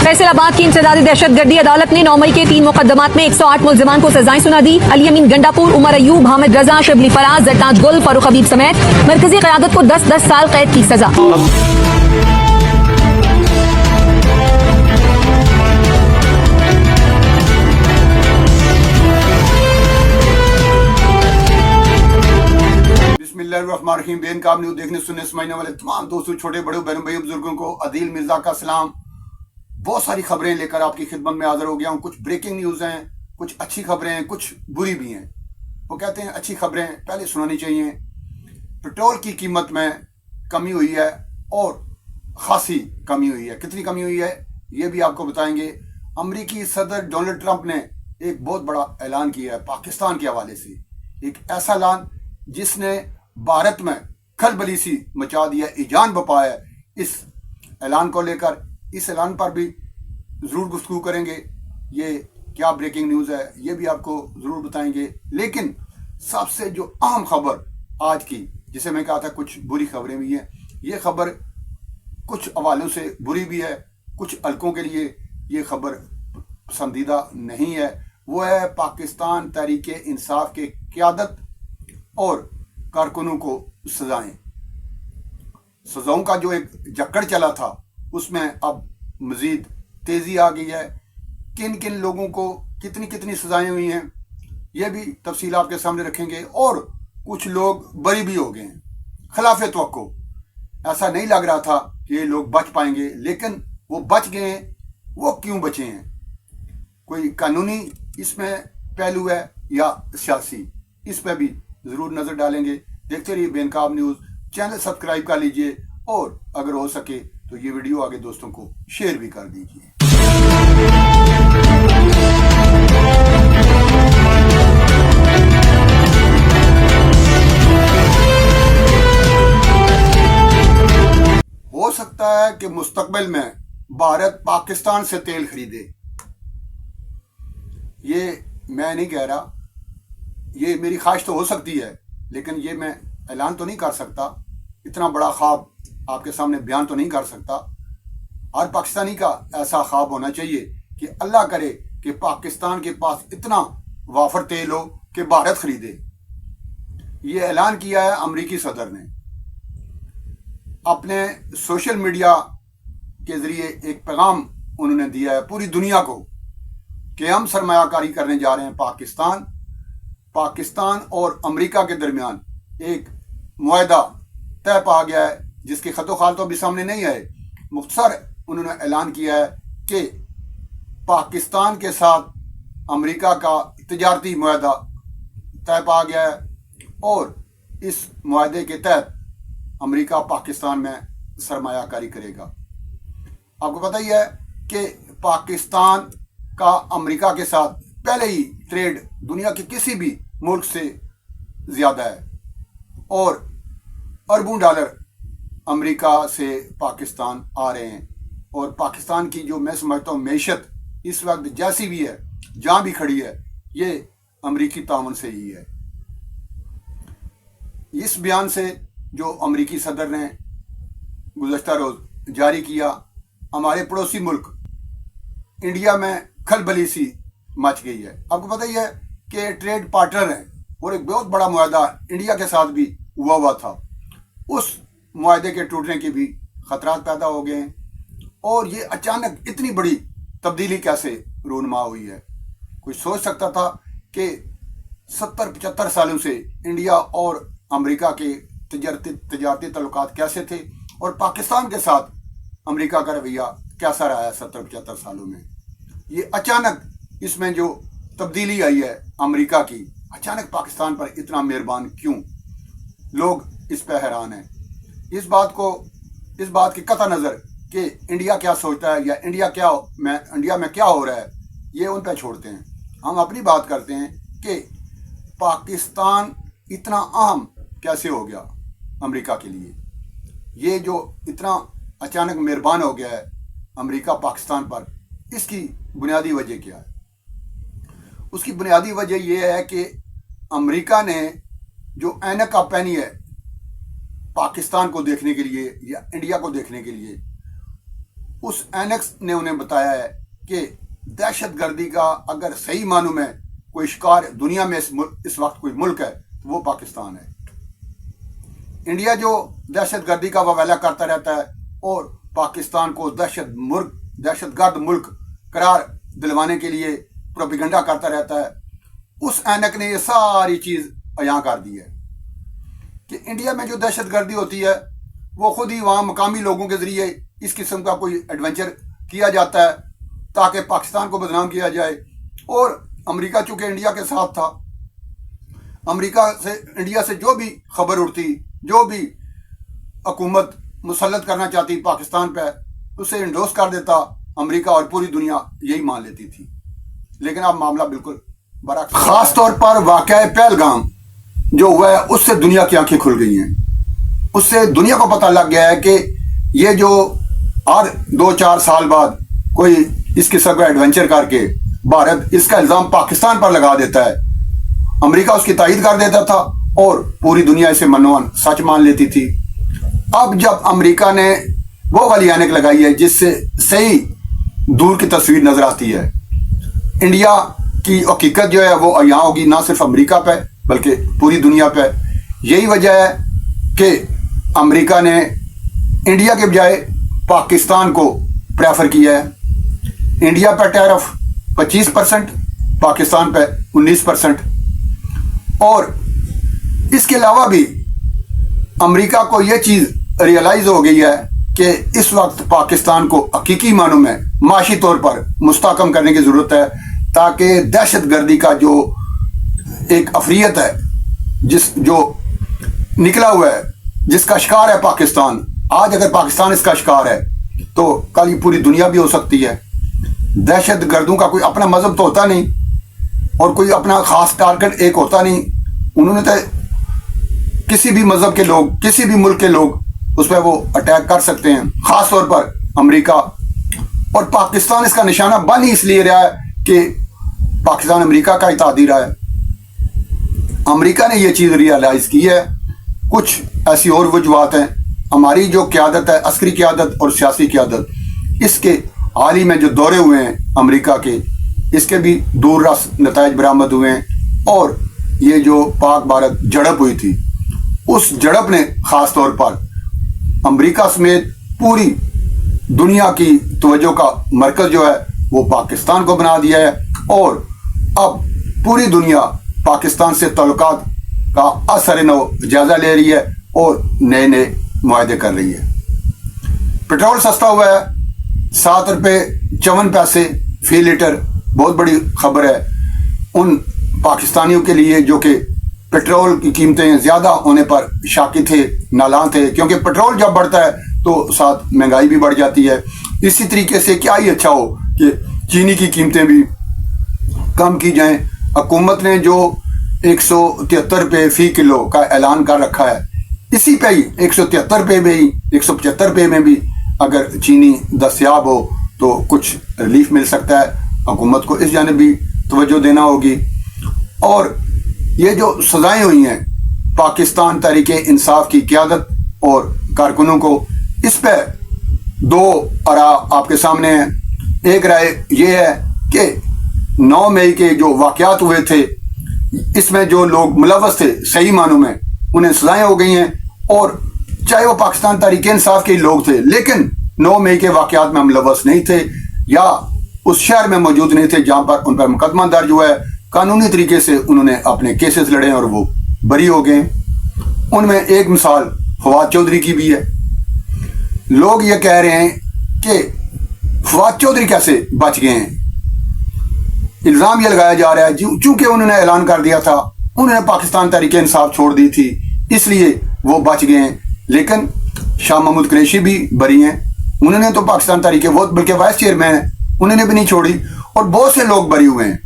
फैसलाबाद की इंसदादी दहशतगर्दी अदालत ने 9 मई के 3 मुकदमात में 108 मुलजमान को सजाएं सुना दी। अली अमीन गंडापुर, उमर अयूब, हामिद रजा, शिबली फराज, जरताज गुल, फारूक हबीब समेत मरकजी क़यादत को 10-10 साल कैद की सजा। बिस्मिल्लाहिर्रहमानिर्रहीम। बेनकाब न्यूज़ देखने सुनने समझने वाले तमाम दोस्तों, छोटे बड़े बहनों भाई बुजुर्गों को अदील मिर्जा का सलाम। बहुत सारी खबरें लेकर आपकी खिदमत में हाजिर हो गया हूँ। कुछ ब्रेकिंग न्यूज़ हैं, कुछ अच्छी खबरें हैं, कुछ बुरी भी हैं। वो कहते हैं अच्छी खबरें पहले सुनानी चाहिए। पेट्रोल की कीमत में कमी हुई है और खासी कमी हुई है। कितनी कमी हुई है ये भी आपको बताएंगे। अमरीकी सदर डोनाल्ड ट्रंप ने एक बहुत बड़ा ऐलान किया है पाकिस्तान के हवाले से। एक ऐसा ऐलान जिसने भारत में खलबली सी मचा दिया, ईजान बपा है। इस ऐलान को लेकर इस ऐलान पर भी ज़रूर गुफ्तगू करेंगे। ये क्या ब्रेकिंग न्यूज़ है ये भी आपको ज़रूर बताएंगे। लेकिन सबसे जो अहम खबर आज की, जिसे मैं कहा था कुछ बुरी खबरें भी हैं, ये खबर कुछ हवालों से बुरी भी है, कुछ हल्कों के लिए ये खबर पसंदीदा नहीं है। वो है पाकिस्तान तहरीक इंसाफ के क़यादत और कारकुनों को सजाओं का जो एक जक्कड़ चला था उसमें अब मजीद तेजी आ गई है। किन किन लोगों को कितनी कितनी सजाएं हुई हैं ये भी तफसील आपके सामने रखेंगे। और कुछ लोग बरी भी हो गए हैं खिलाफ तवक्को। ऐसा नहीं लग रहा था कि ये लोग बच पाएंगे, लेकिन वो बच गए हैं। वो क्यों बचे हैं? कोई कानूनी इसमें पहलू है या सियासी, इस पर भी ज़रूर नज़र डालेंगे। देखते रहिए बेनकाब न्यूज़। चैनल सब्सक्राइब कर लीजिए और अगर हो सके तो ये वीडियो आगे दोस्तों को शेयर भी कर दीजिए। हो सकता है कि मुस्तकबिल में भारत पाकिस्तान से तेल खरीदे। ये मैं नहीं कह रहा, ये मेरी ख्वाहिश तो हो सकती है, लेकिन ये मैं ऐलान तो नहीं कर सकता। इतना बड़ा ख्वाब आपके सामने बयान तो नहीं कर सकता। हर पाकिस्तानी का ऐसा ख्वाब होना चाहिए कि अल्लाह करे कि पाकिस्तान के पास इतना वाफर तेल हो कि भारत खरीदे। ये ऐलान किया है अमरीकी सदर ने अपने सोशल मीडिया के ज़रिए। एक पैगाम उन्होंने दिया है पूरी दुनिया को कि हम सरमायाकारी करने जा रहे हैं। पाकिस्तान और अमेरिका के दरमियान एक मुआहदा तय पा गया है, जिसके खतोखाल तो अभी सामने नहीं आए। मुख्तसर उन्होंने ऐलान किया है कि पाकिस्तान के साथ अमेरिका का तिजारती मुआहदा तय पा गया है और इस मुआहदे के तहत अमेरिका पाकिस्तान में सरमायाकारी करेगा। आपको पता ही है कि पाकिस्तान का अमेरिका के साथ पहले ही ट्रेड दुनिया के किसी भी मुल्क से ज़्यादा है और अरबों डॉलर अमेरिका से पाकिस्तान आ रहे हैं। और पाकिस्तान की जो मैं समझता हूँ मैशत इस वक्त जैसी भी है, जहाँ भी खड़ी है, ये अमेरिकी ताउन से ही है। इस बयान से जो अमेरिकी सदर ने गुज़श्ता रोज़ जारी किया, हमारे पड़ोसी मुल्क इंडिया में खलबली सी मच गई है। आपको पता ही है कि ट्रेड पार्टनर हैं और एक बहुत बड़ा मुआहदा इंडिया के साथ भी हुआ था। उस मुआहदे के टूटने के भी खतरात पैदा हो गए हैं और ये अचानक इतनी बड़ी तब्दीली कैसे रूनुमा हुई है। कोई सोच सकता था कि 70-75 सालों से इंडिया और अमेरिका के तजारती तल्लुकात कैसे थे और पाकिस्तान के साथ अमेरिका का रवैया कैसा रहा है 70-75 सालों में। ये अचानक इसमें जो तब्दीली आई है अमेरिका की, अचानक पाकिस्तान पर इतना मेहरबान क्यों? लोग इस पर हैरान हैं। इस बात की कतई नज़र कि इंडिया क्या सोचता है या इंडिया में क्या हो रहा है, ये उन पर छोड़ते हैं। हम अपनी बात करते हैं कि पाकिस्तान इतना अहम कैसे हो गया अमेरिका के लिए। ये जो इतना अचानक मेहरबान हो गया है अमेरिका पाकिस्तान पर, इसकी बुनियादी वजह क्या है? उसकी बुनियादी वजह यह है कि अमेरिका ने जो ऐनक आप पहनी है पाकिस्तान को देखने के लिए या इंडिया को देखने के लिए, उस एनेक्स ने उन्हें बताया है कि दहशत गर्दी का अगर सही मानों में कोई शिकार दुनिया में इस वक्त कोई मुल्क है तो वो पाकिस्तान है। इंडिया जो दहशत गर्दी का ववाला करता रहता है और पाकिस्तान को दहशतगर्द मुल्क करार दिलवाने के लिए प्रोपेगेंडा करता रहता है, उस ऐनक ने ये सारी चीज़ अयां कर दी है कि इंडिया में जो दहशतगर्दी होती है वो खुद ही वहाँ मकामी लोगों के ज़रिए इस किस्म का कोई एडवेंचर किया जाता है ताकि पाकिस्तान को बदनाम किया जाए। और अमेरिका चूँकि इंडिया के साथ था, इंडिया से जो भी खबर उड़ती, जो भी हुकूमत मुसल्लत करना चाहती पाकिस्तान पे, उसे इंडोर्स कर देता अमेरिका और पूरी दुनिया यही मान लेती थी। लेकिन अब मामला बिल्कुल बड़ा, खास तौर पर वाक़या पहलगाम जो हुआ है उससे दुनिया की आंखें खुल गई हैं। उससे दुनिया को पता लग गया है कि ये जो हर 2-4 साल बाद कोई इस किस्म का एडवेंचर करके भारत इसका इल्ज़ाम पाकिस्तान पर लगा देता है, अमेरिका उसकी तायद कर देता था और पूरी दुनिया इसे मनोवन सच मान लेती थी। अब जब अमेरिका ने वो वाली ऐनक लगाई है जिससे सही दूर की तस्वीर नजर आती है, इंडिया की हकीकत जो है वो यहाँ होगी ना सिर्फ अमेरिका पे बल्कि पूरी दुनिया पे। यही वजह है कि अमेरिका ने इंडिया के बजाय पाकिस्तान को प्रेफर किया है। इंडिया पर टैरिफ 25%, पाकिस्तान पे 19%। और इसके अलावा भी अमेरिका को यह चीज़ रियलाइज हो गई है कि इस वक्त पाकिस्तान को हकीकी मानों में माशी तौर पर मुस्तहकम करने की ज़रूरत है ताकि दहशत गर्दी का जो एक अफरियत है जो निकला हुआ है, जिसका शिकार है पाकिस्तान, आज अगर पाकिस्तान इसका शिकार है तो कल ये पूरी दुनिया भी हो सकती है। दहशत गर्दों का कोई अपना मजहब तो होता नहीं और कोई अपना खास टारगेट एक होता नहीं। उन्होंने तो किसी भी मजहब के लोग, किसी भी मुल्क के लोग उस पर वो अटैक कर सकते हैं, खास तौर पर अमेरिका। और पाकिस्तान इसका निशाना बन ही इसलिए रहा है कि पाकिस्तान अमेरिका का इत्तेहादी रहा है। अमेरिका ने ये चीज़ रियलाइज़ की है। कुछ ऐसी और वजूहत हैं, हमारी जो क़यादत है, अस्करी क़यादत और सियासी क़यादत, इसके हाल ही में जो दौरे हुए हैं अमेरिका के, इसके भी दूर रस नताइज बरामद हुए हैं। और ये जो पाक भारत झड़प हुई थी, उस झड़प ने ख़ास तौर पर अमेरिका समेत पूरी दुनिया की तवज्जो का मरकज़ जो है वो पाकिस्तान को बना दिया है। और अब पूरी दुनिया पाकिस्तान से ताल्लुकात का असर नौ जायजा ले रही है और नए नए मुआहदे कर रही है। पेट्रोल सस्ता हुआ है, 7 रुपये 54 पैसे फी लीटर, बहुत बड़ी खबर है उन पाकिस्तानियों के लिए जो कि पेट्रोल की कीमतें ज़्यादा होने पर शाकी थे, नालां थे, क्योंकि पेट्रोल जब बढ़ता है तो साथ महंगाई भी बढ़ जाती है। इसी तरीके से क्या ही अच्छा हो कि चीनी की कीमतें भी कम की जाएं। हुकूमत ने जो 173 रुपये फ़ी किलो का ऐलान कर रखा है, इसी पे ही 173 रुपये में ही 175 रुपये में भी अगर चीनी दस्तयाब हो तो कुछ रिलीफ मिल सकता है। हुकूमत को इस जानिब भी तवज्जो देना होगी। और ये जो सज़ाएँ हुई हैं पाकिस्तान तहरीक इंसाफ की क़यादत और कारकुनों को, इस पर 2 आरा आपके सामने हैं। एक राय ये है कि 9 मई के जो वाक़यात हुए थे, इसमें जो लोग मुलव्वस थे सही मानों में, उन्हें सज़ाएँ हो गई हैं। और चाहे वो पाकिस्तान तहरीक इंसाफ के लोग थे लेकिन 9 मई के वाक़यात में मुलव्वस नहीं थे या उस शहर में मौजूद नहीं थे जहाँ पर उन पर मुकदमा दर्ज हुआ है। कानूनी तरीके से उन्होंने अपने केसेस लड़े और वो बरी हो गए। उनमें एक मिसाल फवाद चौधरी की भी है। लोग ये कह रहे हैं कि फवाद चौधरी कैसे बच गए हैं। इल्ज़ाम ये लगाया जा रहा है चूंकि उन्होंने ऐलान कर दिया था, उन्होंने पाकिस्तान तहरीक इंसाफ छोड़ दी थी, इसलिए वो बच गए हैं। लेकिन शाह महमूद कुरैशी भी बरी हैं, उन्होंने तो पाकिस्तान तहरीक, वो बल्कि वाइस चेयरमैन है, उन्होंने भी नहीं छोड़ी। और बहुत से लोग बरी हुए हैं।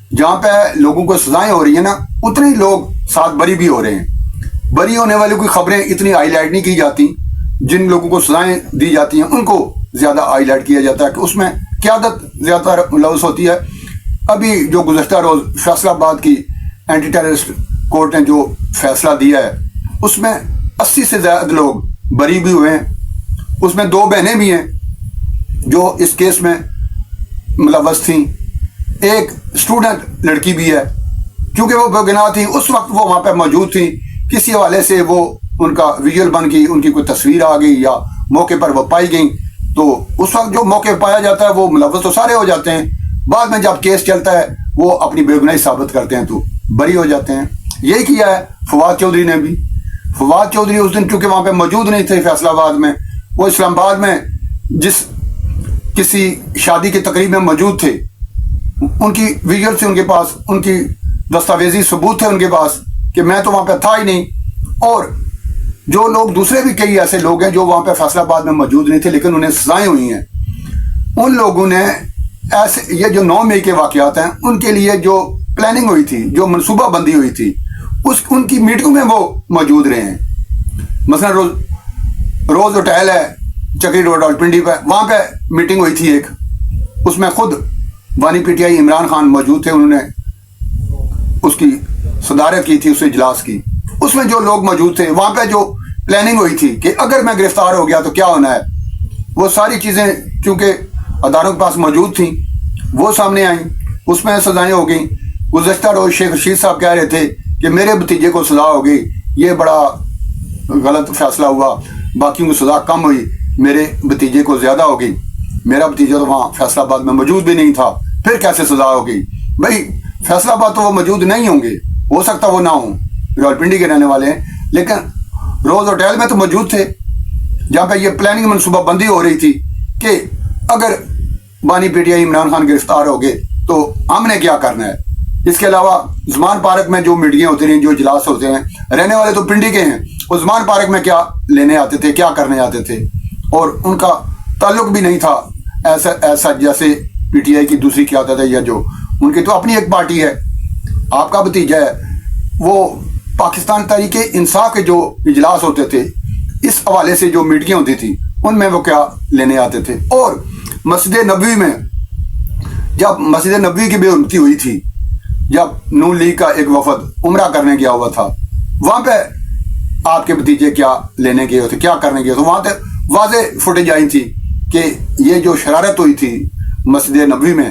जहाँ पे लोगों को सजाएं हो रही है ना, उतने ही लोग साथ बरी भी हो रहे हैं। बरी होने वाली कोई खबरें इतनी हाईलाइट नहीं की जाती, जिन लोगों को सजाएं दी जाती हैं उनको ज़्यादा हाईलाइट किया जाता है कि उसमें क़यादत ज़्यादा मुलव्वस होती है। अभी जो गुज़श्ता रोज़ फैसलाबाद की एंटी टेररिस्ट कोर्ट ने जो फैसला दिया है, उसमें 80 से ज़्यादा लोग बरी भी हुए हैं। उसमें 2 बहनें भी हैं जो इस केस में मुलव्वस थी, एक स्टूडेंट लड़की भी है, क्योंकि वो बेगुनाह थी, उस वक्त वो वहाँ पे मौजूद थी, किसी हवाले से वो उनका विजुअल बन गई, उनकी कोई तस्वीर आ गई या मौके पर वो पाई गई, तो उस वक्त जो मौके पर पाया जाता है वो मुलव्वस तो सारे हो जाते हैं, बाद में जब केस चलता है वो अपनी बेगुनाही साबित करते हैं तो बरी हो जाते हैं। यही किया है फवाद चौधरी ने भी। फवाद चौधरी उस दिन चूंकि वहाँ पे मौजूद नहीं थे फैसलाबाद में, वो इस्लामाबाद में जिस किसी शादी की तकरीब में मौजूद थे, उनकी विजुअल से उनके पास उनकी दस्तावेजी सबूत थे उनके पास कि मैं तो वहाँ पे था ही नहीं। और जो लोग दूसरे भी कई ऐसे लोग हैं जो वहाँ पे फैसलाबाद में मौजूद नहीं थे लेकिन उन्हें सजाएं हुई हैं, उन लोगों ने ऐसे ये जो 9 मई के वाक़यात हैं उनके लिए जो प्लानिंग हुई थी, जो मनसूबा बंदी हुई थी, उनकी मीटिंग में वो मौजूद रहे हैं। मसलन रोज होटल है चक्री रोड रावलपिंडी पे, वहाँ पे मीटिंग हुई थी एक, उसमें खुद बानी पीटीआई इमरान खान मौजूद थे, उन्होंने उसकी सदारत की थी, उस इजलास की। उसमें जो लोग मौजूद थे, वहाँ पे जो प्लानिंग हुई थी कि अगर मैं गिरफ्तार हो गया तो क्या होना है, वो सारी चीज़ें चूँकि अदारों के पास मौजूद थी वो सामने आई, उसमें सजाएं हो गई। गुज़श्ता रोज शेख रशीद साहब कह रहे थे कि मेरे भतीजे को सजा हो गई, ये बड़ा गलत फैसला हुआ, बाकियों को सजा कम हुई, मेरे भतीजे को ज़्यादा हो गई, मेरा भतीजा तो वहाँ फैसलाबाद में मौजूद भी नहीं था, फिर कैसे सजा हो गई। भाई फैसलाबाद तो वो मौजूद नहीं होंगे, हो सकता वो ना हो, रावलपिंडी के रहने वाले हैं, लेकिन रोज होटल में तो मौजूद थे जहाँ पे ये प्लानिंग मनसूबा बंदी हो रही थी कि अगर बानी पीटीआई इमरान खान गिरफ्तार हो गए तो हमने क्या करना है। इसके अलावा ज़मान पार्क में जो मीटिंगें होती रही, जो इजलास होते हैं, रहने वाले तो पिंडी के हैं, वो ज़मान पार्क में क्या लेने आते थे, क्या करने आते थे, और उनका ताल्लुक भी नहीं था ऐसा जैसे पीटीआई की दूसरी क्या होता था, या जो उनकी तो अपनी एक पार्टी है, आपका भतीजा है, वो पाकिस्तान तहरीक इंसाफ के जो इजलास होते थे, इस हवाले से जो मीटिंगें होती थी, उनमें वो क्या लेने आते थे। और मस्जिद नबवी में जब मस्जिद नबवी की बेउन्नति हुई थी, जब नून लीग का एक वफद उम्रा करने गया हुआ था, वहाँ पे आपके भतीजे क्या लेने गए थे, क्या करने गए थे, वहाँ पे वाज़े फुटेज आई थी कि ये जो शरारत हुई थी मस्जिद नबवी में,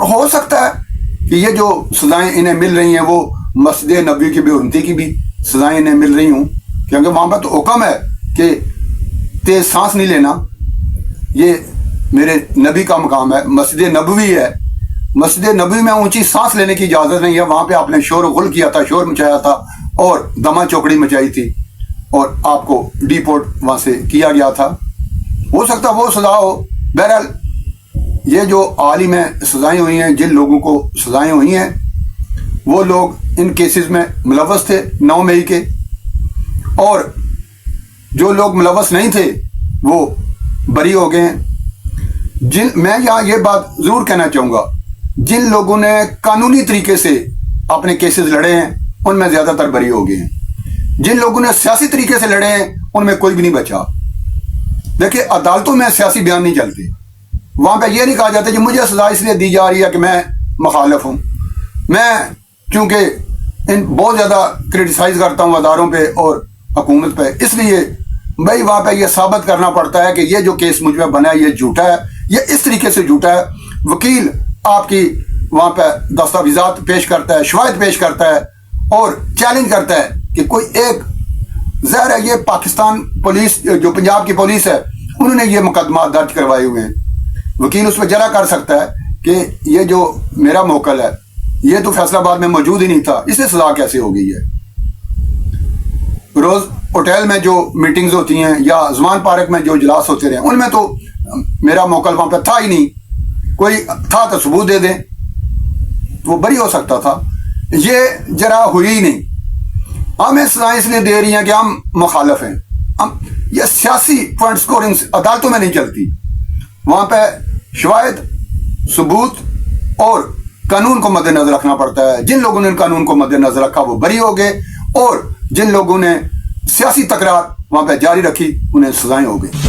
हो सकता है कि ये जो सजाएं इन्हें मिल रही हैं वो मस्जिद नबवी की बेउन्नति की भी सजाएं इन्हें मिल रही हूँ, क्योंकि वहाँ पर तो हुक्म है कि तेज सांस नहीं लेना, ये मेरे नबी का मकाम है, मस्जिद नबवी है, मस्जिद नबवी में ऊंची सांस लेने की इजाज़त नहीं है। वहाँ पे आपने शोर गुल किया था, शोर मचाया था और दमा चौकड़ी मचाई थी और आपको डिपोर्ट वहाँ से किया गया था, हो सकता वो सजा हो। बहरहाल ये जो आलिम में सजाएं हुई हैं, जिन लोगों को सजाएं हुई हैं, वो लोग इन केसेस में मुलव्वस थे 9 मई के, और जो लोग मुलव्वस नहीं थे वो बरी हो गए हैं। मैं यहाँ ये बात ज़रूर कहना चाहूँगा, जिन लोगों ने कानूनी तरीके से अपने केसेस लड़े हैं उनमें ज़्यादातर बरी हो गए हैं, जिन लोगों ने सियासी तरीके से लड़े हैं उनमें कोई भी नहीं बचा। देखिए अदालतों में सियासी बयान नहीं चलते, वहाँ पे ये नहीं कहा जाता कि मुझे सजा इसलिए दी जा रही है कि मैं मुखालिफ हूँ, मैं चूँकि इन बहुत ज़्यादा क्रिटिसाइज़ करता हूँ अदारों पे और हुकूमत पे, इसलिए भाई वहाँ पे ये साबित करना पड़ता है कि ये जो केस मुझ में बना है ये झूठा है, ये इस तरीके से झूठा है। वकील आपकी वहाँ पे दस्तावेजात पेश करता है, शवाहिद पेश करता है और चैलेंज करता है कि कोई एक, ज़ाहिर है ये पाकिस्तान पुलिस जो पंजाब की पुलिस है उन्होंने ये मुकदमा दर्ज करवाए हुए हैं, वकील उस पर जरा कर सकता है कि ये जो मेरा मोकल है ये तो फैसलाबाद में मौजूद ही नहीं था, इसे सजा कैसे हो गई है। रोज होटल में जो मीटिंग्स होती हैं या ज़मान पार्क में जो इजलास होते रहे, उनमें तो मेरा मोकल वहाँ पे था ही नहीं, कोई था तो सबूत दे दें, वो बरी हो सकता था, ये जरा हुई ही नहीं। हमें सजाएं इसलिए दे रही हैं कि हम मुखालिफ हैं, हम ये सियासी पॉइंट स्कोरिंग अदालतों में नहीं चलती, वहाँ पे शवाहिद सबूत और कानून को मद्देनजर रखना पड़ता है। जिन लोगों ने कानून को मद्देनजर रखा वो बरी हो गए और जिन लोगों ने सियासी तकरार वहाँ पे जारी रखी उन्हें सजाएं हो गई।